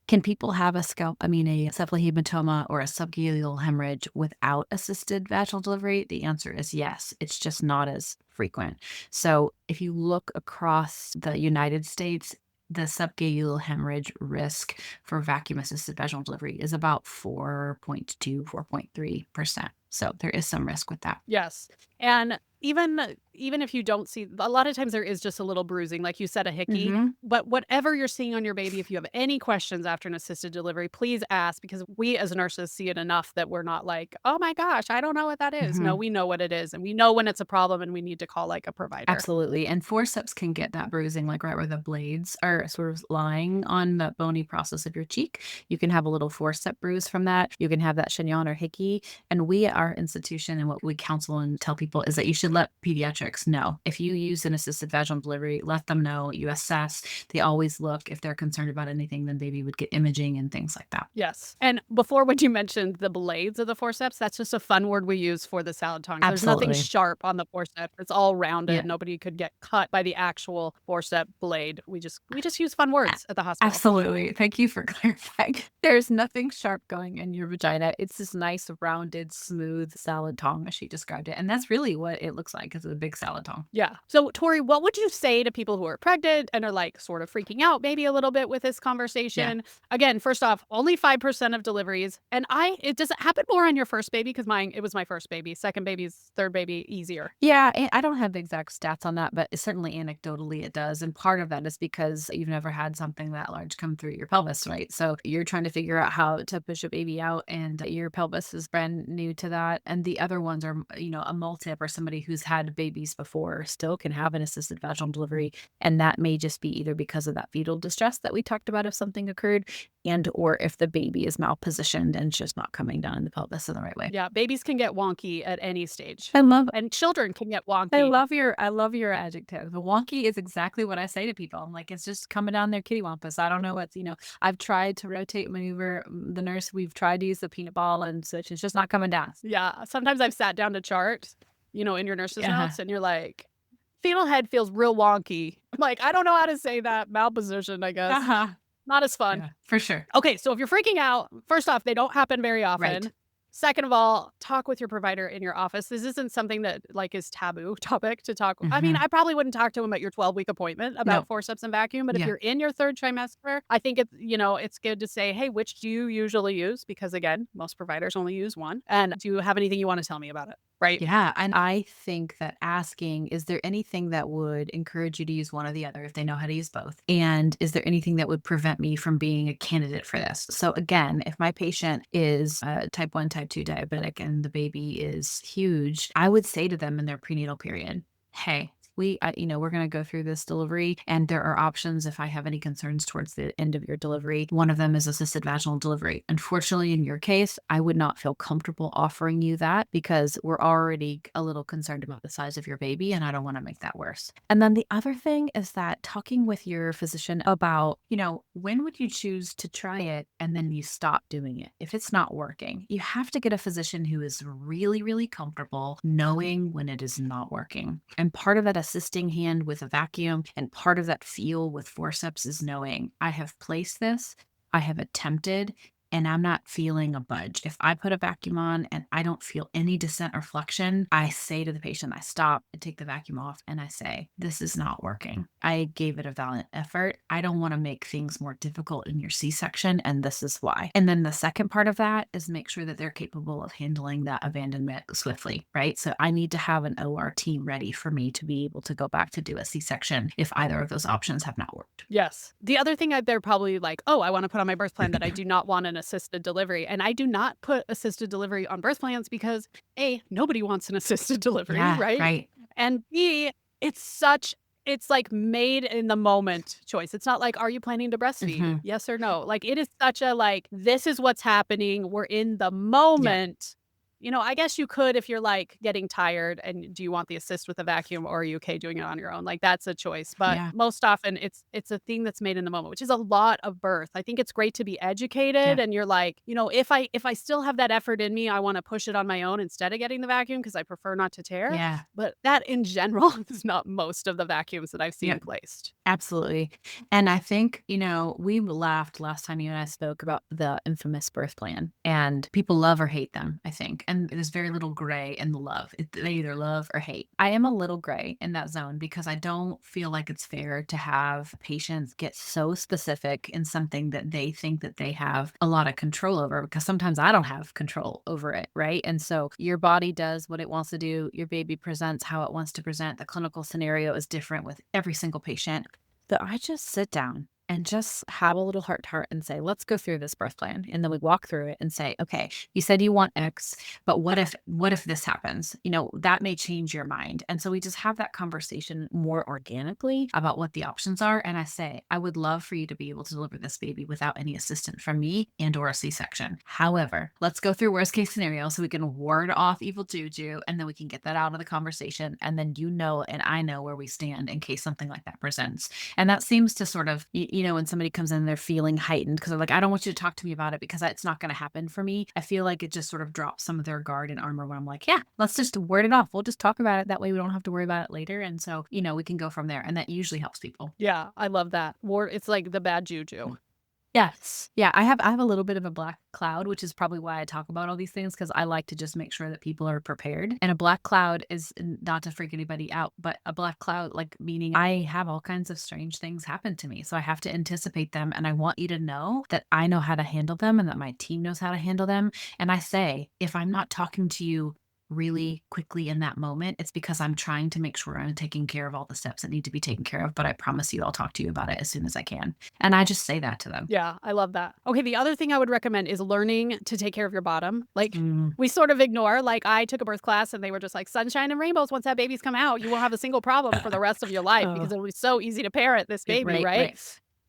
S2: Can people have a cephalohematoma or a subgaleal hemorrhage without assisted vaginal delivery? The answer is yes. It's just not as frequent. So if you look across the United States, the subgaleal hemorrhage risk for vacuum assisted vaginal delivery is about 4.2, 4.3%. So there is some risk with that.
S1: Yes. And even if you don't see, a lot of times there is just a little bruising, like you said, a hickey.
S2: Mhm.
S1: But whatever you're seeing on your baby, if you have any questions after an assisted delivery, please ask, because we as nurses see it enough that we're not like, oh my gosh, I don't know what that is. No,
S2: Mhm.
S1: we know what it is, and we know when it's a problem and we need to call like a provider.
S2: Absolutely. And forceps can get that bruising, like right where the blades are sort of lying on the bony process of your cheek. You can have a little forcep bruise from that. You can have that chignon or hickey. And we at our institution, and what we counsel and tell people is that you should let pediatrics know. If you use an assisted vaginal delivery, let them know. You assess. They always look. If they're concerned about anything, then baby would get imaging and things like that.
S1: Yes. And before, when you mentioned the blades of the forceps, that's just a fun word we use for the salad tongs. There's nothing
S2: Absolutely.
S1: sharp on the forceps. It's all rounded.
S2: Yeah.
S1: Nobody could get cut by the actual forcep blade. We just use fun words at the hospital.
S2: Absolutely. Thank you for clarifying. There's nothing sharp going in your vagina. It's this nice, rounded, smooth salad tong, as she described it. And that's really what it looks like, is a big salad tong.
S1: Yeah. So, Tori, what would you say to people who are pregnant and are like sort of freaking out maybe a little bit with this conversation? Again, first off, only 5% of deliveries. And it does it happen more on your first baby? Because it was my first baby. Second baby's third baby, easier.
S2: Yeah, and I don't have the exact stats on that, but certainly anecdotally it does. And part of that is because you've never had something that large come through your pelvis, right? So you're trying to figure out how to push a baby out, and your pelvis is brand new to that. And the other ones are, a multip or somebody who's had babies before still can have an assisted vaginal delivery. And that may just be either because of that fetal distress that we talked about if something occurred, and or if the baby is malpositioned and it's just not coming down in the pelvis in the right way.
S1: Yeah, babies can get wonky at any stage. And children can get wonky.
S2: I love your adjective. The wonky is exactly what I say to people. I'm like, it's just coming down their kitty wampus. I don't know what's, I've tried to rotate maneuver the nurse. We've tried to use the peanut ball and such. It's just not coming down.
S1: Yeah. Sometimes I've sat down to chart, in your nurse's
S2: Uh-huh.
S1: notes, and you're like, fetal head feels real wonky. I'm like, I don't know how to say that. Malposition, I guess.
S2: Uh-huh.
S1: Not as fun.
S2: Yeah, for sure.
S1: Okay, so if you're freaking out, first off, they don't happen very often.
S2: Right.
S1: Second of all, talk with your provider in your office. This isn't something that is taboo topic to talk. I mean, I probably wouldn't talk to him at your 12-week appointment about forceps and vacuum, but if
S2: Yeah.
S1: you're in your third trimester, I think it's good to say, hey, which do you usually use? Because again, most providers only use one. And do you have anything you want to tell me about it? Right?
S2: Yeah, and I think that asking, is there anything that would encourage you to use one or the other if they know how to use both? And is there anything that would prevent me from being a candidate for this? So again, if my patient is type 1, type 2 diabetic and the baby is huge, I would say to them in their prenatal period, hey, we're going to go through this delivery, and there are options if I have any concerns towards the end of your delivery. One of them is assisted vaginal delivery. Unfortunately, in your case, I would not feel comfortable offering you that because we're already a little concerned about the size of your baby, and I don't want to make that worse. And then the other thing is that talking with your physician about, when would you choose to try it and then you stop doing it if it's not working? You have to get a physician who is really, really comfortable knowing when it is not working. And part of that assisting hand with a vacuum and part of that feel with forceps is knowing I have placed this, I have attempted, and I'm not feeling a budge. If I put a vacuum on and I don't feel any descent or flexion, I say to the patient, I stop and take the vacuum off and I say, this is not working. I gave it a valiant effort. I don't want to make things more difficult in your C-section, and this is why. And then the second part of that is make sure that they're capable of handling that abandonment swiftly, right? So I need to have an OR team ready for me to be able to go back to do a C-section if either of those options have not worked.
S1: Yes. The other thing they're probably like, oh, I want to put on my birth plan that I do not want an assisted delivery. And I do not put assisted delivery on birth plans because A, nobody wants an assisted delivery, right?
S2: Right.
S1: And B, it's like made in the moment choice. It's not like, are you planning to breastfeed? Yes or no? Like, it is such a this is what's happening. We're in the moment. I guess you could if you're like getting tired and do you want the assist with the vacuum or are you okay doing it on your own? Like that's a choice. But
S2: Yeah.
S1: most often it's a thing that's made in the moment, which is a lot of birth. I think it's great to be educated
S2: Yeah.
S1: and you're like, if I still have that effort in me, I want to push it on my own instead of getting the vacuum because I prefer not to tear.
S2: Yeah.
S1: But that in general is not most of the vacuums that I've seen
S2: Yep.
S1: placed.
S2: Absolutely. And I think, we laughed last time you and I spoke about the infamous birth plan, and people love or hate them, I think. And there's very little gray in the love. They either love or hate. I am a little gray in that zone because I don't feel like it's fair to have patients get so specific in something that they think that they have a lot of control over, because sometimes I don't have control over it. Right. And so your body does what it wants to do. Your baby presents how it wants to present. The clinical scenario is different with every single patient. So I just sit down and just have a little heart to heart and say, let's go through this birth plan. And then we walk through it and say, okay, you said you want X, but what if this happens? That may change your mind. And so we just have that conversation more organically about what the options are. And I say, I would love for you to be able to deliver this baby without any assistance from me and or a C-section. However, let's go through worst case scenario so we can ward off evil juju and then we can get that out of the conversation. And then and I know where we stand in case something like that presents. And that seems to sort of, when somebody comes in, they're feeling heightened because they're like, I don't want you to talk to me about it because it's not going to happen for me. I feel like it just sort of drops some of their guard and armor when I'm like, yeah, let's just word it off. We'll just talk about it. That way we don't have to worry about it later. And so, we can go from there. And that usually helps people.
S1: Yeah, I love that. It's like the bad juju.
S2: Yes. Yeah, I have a little bit of a black cloud, which is probably why I talk about all these things, because I like to just make sure that people are prepared. And a black cloud is not to freak anybody out, but a black cloud, like, meaning I have all kinds of strange things happen to me. So I have to anticipate them. And I want you to know that I know how to handle them and that my team knows how to handle them. And I say, if I'm not talking to you really quickly in that moment, it's because I'm trying to make sure I'm taking care of all the steps that need to be taken care of. But I promise you, I'll talk to you about it as soon as I can. And I just say that to them.
S1: Yeah, I love that. Okay, the other thing I would recommend is learning to take care of your bottom. Like,
S2: Mm,
S1: we sort of ignore, like, I took a birth class and they were just like, sunshine and rainbows. Once that baby's come out, you won't have a single problem for the rest of your life
S2: oh,
S1: because it'll be so easy to parent this baby,
S2: right,
S1: right?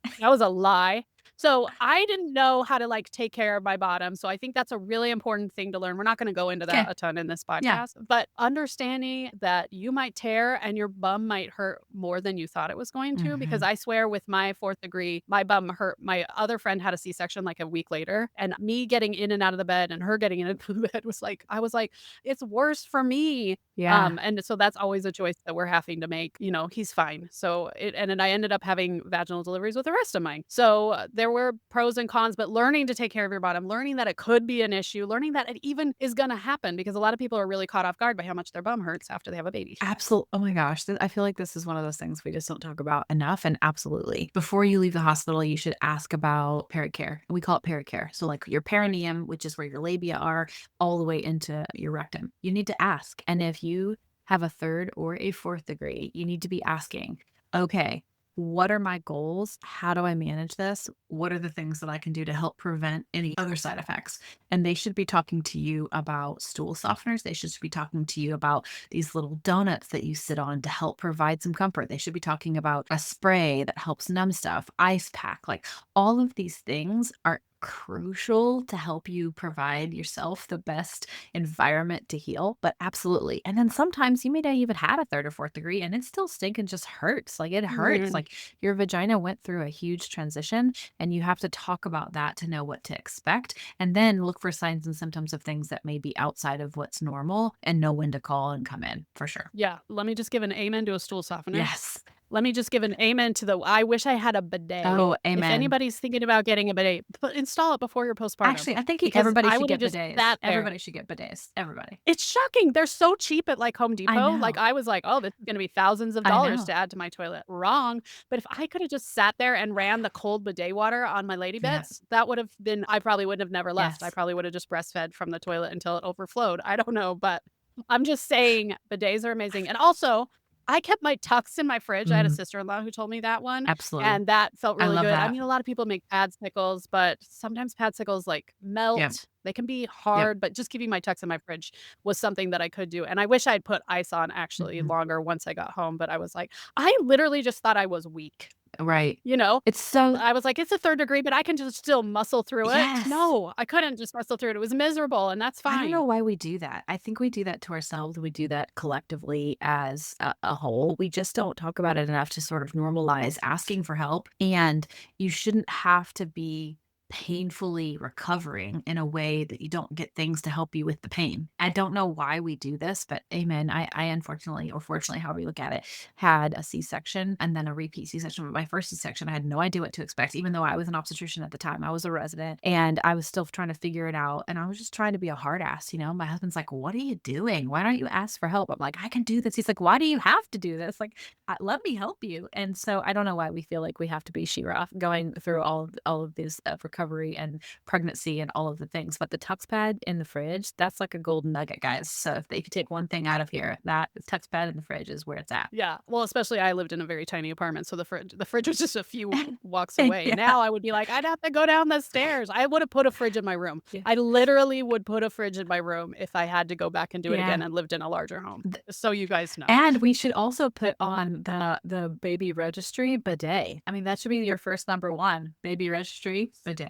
S2: right.
S1: That was a lie. So I didn't know how to like take care of my bottom. So I think that's a really important thing to learn. We're not going to go into that
S2: Okay.
S1: a ton in this
S2: Yeah.
S1: podcast, but understanding that you might tear and your bum might hurt more than you thought it was going to. Because
S2: Hmm.
S1: I swear with my fourth degree, my bum hurt. My other friend had a C-section like a week later, and me getting in and out of the bed and her getting in and out of the bed was like, I was like, it's worse for me.
S2: Yeah.
S1: And so that's always a choice that we're having to make. He's fine. So and then I ended up having vaginal deliveries with the rest of mine. So there were pros and cons, but learning to take care of your bottom, learning that it could be an issue, learning that it even is going to happen because a lot of people are really caught off guard by how much their bum hurts after they have a baby.
S2: Absolutely. Oh my gosh. I feel like this is one of those things we just don't talk about enough. And absolutely. Before you leave the hospital, you should ask about pericare. We call it pericare. So, like, your perineum, which is where your labia are, all the way into your rectum. You need to ask. And if you have a third or a fourth degree, you need to be asking, okay, what are my goals? How do I manage this? What are the things that I can do to help prevent any other side effects? And they should be talking to you about stool softeners. They should be talking to you about these little donuts that you sit on to help provide some comfort. They should be talking about a spray that helps numb stuff, ice pack. Like, all of these things are crucial to help you provide yourself the best environment to heal. But absolutely. And then sometimes you may not even had a third or fourth degree and it still stink and just hurts. Like, it hurts.
S1: Mhm.
S2: Like, your vagina went through a huge transition, and you have to talk about that to know what to expect. And then look for signs and symptoms of things that may be outside of what's normal and know when to call and come in for sure.
S1: Yeah, let me just give an amen to a stool softener.
S2: Yes.
S1: Let me just give an amen to I wish I had a bidet.
S2: Oh,
S1: If
S2: amen.
S1: anybody's thinking about getting a bidet, install it before your postpartum
S2: Actually, I think
S1: because
S2: everybody
S1: I
S2: should
S1: would have
S2: get
S1: just
S2: bidets.
S1: sat there.
S2: Everybody should get bidets. Everybody.
S1: It's shocking. They're so cheap at like Home
S2: I
S1: Depot. Like
S2: know.
S1: I was like, oh, this is going to be thousands of
S2: I
S1: dollars
S2: know.
S1: to add to my toilet. Wrong. But if I could have just sat there and ran the cold bidet water on my lady
S2: Yeah.
S1: bits, that would have been, I probably would have never left. I
S2: Yes.
S1: probably would have just breastfed from the toilet until it overflowed. I don't know, but I'm just saying bidets are amazing. And also, I kept my Tux in my fridge. I had a
S2: Mhm.
S1: sister-in-law who told me that one,
S2: Absolutely.
S1: and that felt
S2: I
S1: really
S2: love
S1: good. I
S2: that.
S1: mean, a lot of people make padsicles, but sometimes padsicles, like,
S2: Yep.
S1: melt. They can be
S2: Yep.
S1: hard, but just keeping my Tux in my fridge was something that I could do, and I wish I'd put ice on actually
S2: Mhm.
S1: longer once I got home, but I was like I literally just thought I was weak.
S2: Right.
S1: You know?
S2: It's so
S1: I was like, "It's a third degree, but I can just still muscle through it."
S2: yes.
S1: No, I couldn't just muscle through it. It was miserable, and that's
S2: I don't know
S1: fine.
S2: why we do that. I think we do that to ourselves. We do that collectively as a whole. We just don't talk about it enough to sort of normalize asking for help. And you shouldn't have to be painfully recovering in a way that you don't get things to help you with the pain. I don't know why we do this, but amen. I unfortunately, or fortunately, however you look at it, had a C-section and then a repeat C-section. But my first C-section, I had no idea what to expect, even though I was an obstetrician at the time. I was a resident and I was still trying to figure it out. And I was just trying to be a hard ass, you know? My husband's like, what are you doing? Why don't you ask for help? I'm like, I can do this. He's like, why do you have to do this? Like, let me help you. And so I don't know why we feel like we have to be She-Ra going through all of this recovery and pregnancy and all of the things. But the tux pad in the fridge, that's like a golden nugget, guys. So if you take one thing out of here, that tux pad in the fridge is where it's at.
S1: Yeah. Well, especially I lived in a very tiny apartment, so the fridge was just a few walks away.
S2: Yeah.
S1: Now I would be like, "I'd have to go down the stairs." I would have put a fridge in my room.
S2: Yeah.
S1: I literally would put a fridge in my room if I had to go back and do it again
S2: Yeah.
S1: and lived in a larger home, just so you guys know.
S2: And we should also put on the baby registry bidet. I mean, that should be your first number one. Baby registry bidet.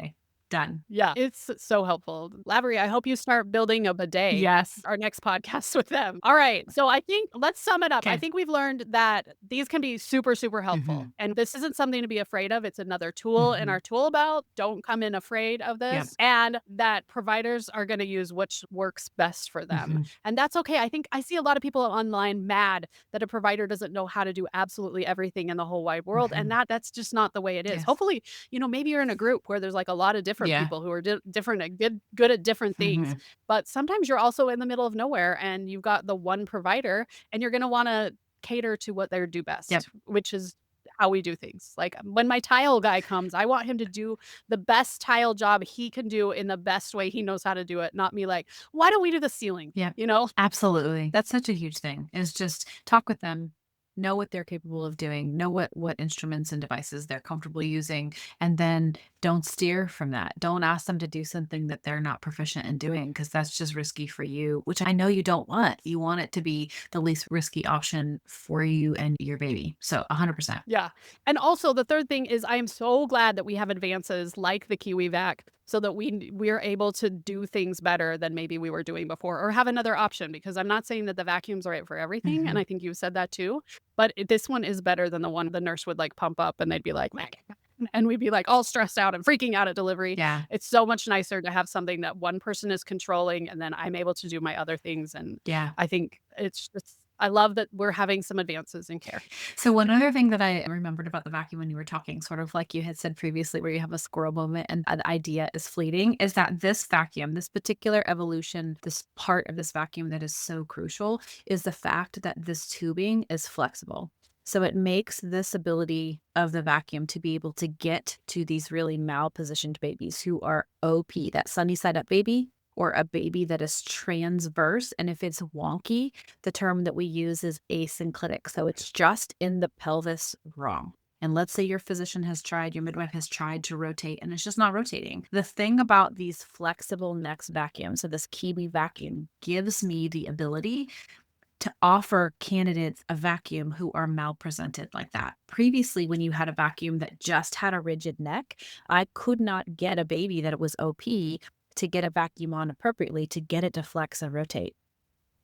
S2: Done.
S1: Yeah, it's so helpful. Lavery, I hope you start building a bidet.
S2: Yes.
S1: Our next podcast with them. All right. So I think let's sum it up. I
S2: Okay.
S1: think we've learned that these can be super, super helpful.
S2: Mhm.
S1: And this isn't something to be afraid of. It's another tool in our tool belt. Don't come in afraid of
S2: Yep.
S1: this. And that providers are going to use which works best for them.
S2: Mhm.
S1: And that's okay. I think I see a lot of people online mad that a provider doesn't know how to do absolutely everything in the whole wide world. And
S2: Mhm.
S1: that's just not the way it is.
S2: Yes.
S1: Hopefully, maybe you're in a group where there's like a lot of different
S2: Yeah.
S1: people who are different and good at different things.
S2: Mhm.
S1: But sometimes you're also in the middle of nowhere and you've got the one provider and you're going to want to cater to what they do best,
S2: Yep.
S1: which is how we do things. Like when my tile guy comes, I want him to do the best tile job he can do in the best way he knows how to do it, not me like, why don't we do the ceiling?
S2: Yep.
S1: You know?
S2: Absolutely. That's such a huge thing, is just talk with them, know what they're capable of doing, know what instruments and devices they're comfortable using, and then don't steer from that. Don't ask them to do something that they're not proficient in doing, because that's just risky for you, which I know you don't want. You want it to be the least risky option for you and your baby. So 100%.
S1: Yeah. And also the third thing is I am so glad that we have advances like the Kiwi Vac so that we're able to do things better than maybe we were doing before or have another option, because I'm not saying that the vacuum's right for everything. And
S2: Mhm.
S1: I think you said that too. But this one is better than the one the nurse would like pump up and they'd be like, "Meh," and we'd be like all stressed out and freaking out at delivery.
S2: Yeah.
S1: It's so much nicer to have something that one person is controlling and then I'm able to do my other things. And
S2: Yeah.
S1: I think it's just, I love that we're having some advances in care.
S2: So one other thing that I remembered about the vacuum when you were talking, sort of like you had said previously, where you have a squirrel moment and an idea is fleeting, is that this vacuum, this particular evolution, this part of this vacuum that is so crucial is the fact that this tubing is flexible. So it makes this ability of the vacuum to be able to get to these really malpositioned babies who are OP, that sunny side up baby, or a baby that is transverse. And if it's wonky, the term that we use is asynclitic. So it's just in the pelvis wrong. And let's say your physician has tried, your midwife has tried to rotate, and it's just not rotating. The thing about these flexible next vacuums, so this Kiwi vacuum, gives me the ability to offer candidates a vacuum who are malpresented like that. Previously, when you had a vacuum that just had a rigid neck, I could not get a baby that it was OP to get a vacuum on appropriately to get it to flex and rotate.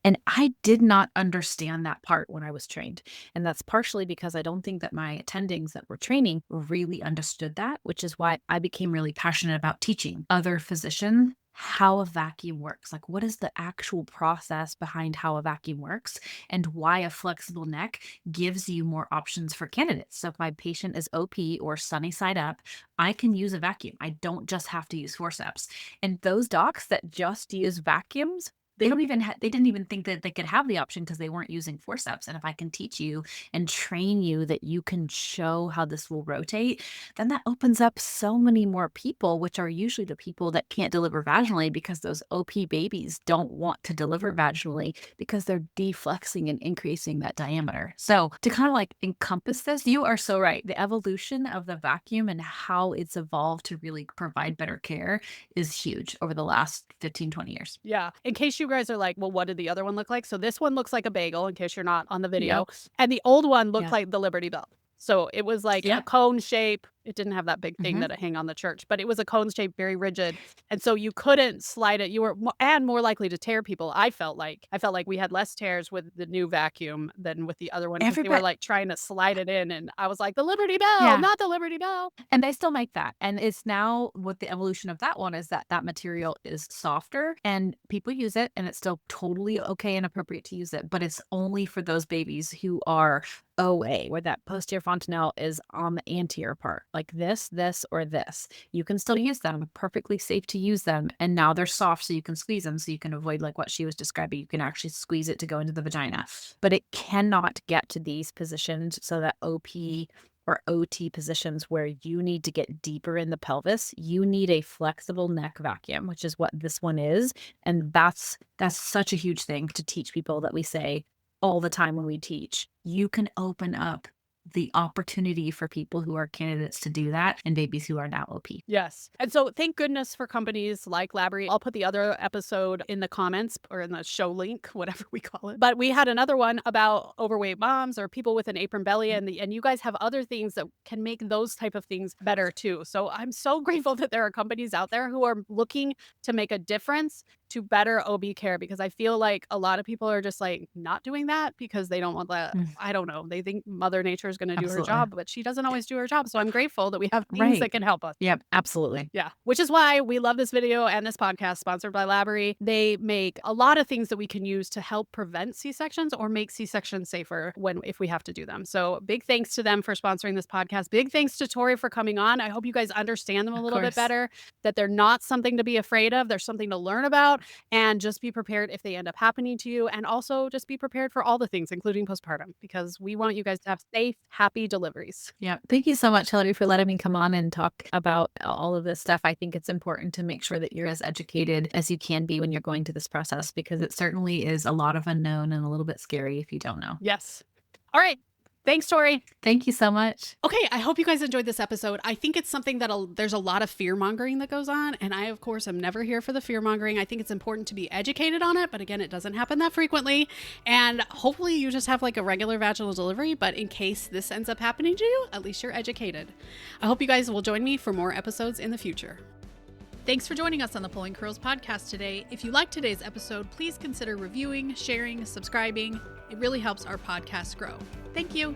S2: And I did not understand that part when I was trained. And that's partially because I don't think that my attendings that were training really understood that, which is why I became really passionate about teaching other physicians how a vacuum works. Like, what is the actual process behind how a vacuum works and why a flexible neck gives you more options for candidates. So if my patient is OP or sunny side up, I can use a vacuum. I don't just have to use forceps. And those docs that just use vacuums, they didn't even think that they could have the option because they weren't using forceps. And if I can teach you and train you that you can show how this will rotate, then that opens up so many more people, which are usually the people that can't deliver vaginally because those OP babies don't want to deliver vaginally because they're deflexing and increasing that diameter. So to kind of like encompass this, you are so right. The evolution of the vacuum and how it's evolved to really provide better care is huge over the last 15, 20 years.
S1: Yeah. In case you guys are like, well, what did the other one look like? So this one looks like a bagel in case you're not on the video.
S2: Yep.
S1: And the old one looked
S2: Yeah.
S1: like the Liberty Bell. So it was like
S2: Yeah.
S1: a cone shape. It didn't have that big thing
S2: Mhm.
S1: that it hang on the church, but it was a cone shape, very rigid. And so you couldn't slide it. You were more likely to tear people. I felt like we had less tears with the new vacuum than with the other one because they were
S2: Everybody
S1: like trying to slide it in. And I was like, the Liberty Bell,
S2: Yeah.
S1: not the Liberty Bell.
S2: And they still make that. And it's now with the evolution of that one is that that material is softer and people use it and it's still totally okay and appropriate to use it. But it's only for those babies who are OA, where that posterior fontanelle is on the anterior part, like this, or this. You can still use them, perfectly safe to use them. And now they're soft, so you can squeeze them, so you can avoid like what she was describing. You can actually squeeze it to go into the vagina, but it cannot get to these positions, so that OP or OT positions where you need to get deeper in the pelvis. You need a flexible neck vacuum, which is what this one is. And that's such a huge thing to teach people, that we say all the time when we teach. You can open up the opportunity for people who are candidates to do that and babies who are now OP.
S1: Yes. And so thank goodness for companies like Labry. I'll put the other episode in the comments or in the show link, whatever we call it. But we had another one about overweight moms or people with an apron belly. And you guys have other things that can make those type of things better too. So I'm so grateful that there are companies out there who are looking to make a difference to better OB care, because I feel like a lot of people are just like not doing that because they don't want that. I don't know. They think Mother Nature is going to do her
S2: Absolutely.
S1: job, but she doesn't always do her job. So I'm grateful that we have things
S2: Right.
S1: that can help us.
S2: Yep, absolutely.
S1: Yeah, which is why we love this video and this podcast sponsored by Labry. They make a lot of things that we can use to help prevent C-sections or make C-sections safer if we have to do them. So big thanks to them for sponsoring this podcast. Big thanks to Tori for coming on. I hope you guys understand them a little bit better, that they're not something to be afraid of. They're something to learn about, and just be prepared if they end up happening to you. And also just be prepared for all the things, including postpartum, because we want you guys to have safe, happy deliveries.
S2: Yeah. Thank you so much, Hilary, for letting me come on and talk about all of this stuff. I think it's important to make sure that you're as educated as you can be when you're going to this process, because it certainly is a lot of unknown and a little bit scary if you don't know.
S1: Yes. All right. Thanks, Tori.
S2: Thank you so much.
S1: Okay, I hope you guys enjoyed this episode. I think it's something that there's a lot of fear-mongering that goes on, and I, of course, am never here for the fear-mongering. I think it's important to be educated on it, but again, it doesn't happen that frequently, and hopefully you just have like a regular vaginal delivery, but in case this ends up happening to you, at least you're educated. I hope you guys will join me for more episodes in the future. Thanks for joining us on the Pulling Curls podcast today. If you liked today's episode, please consider reviewing, sharing, subscribing. It really helps our podcast grow. Thank you.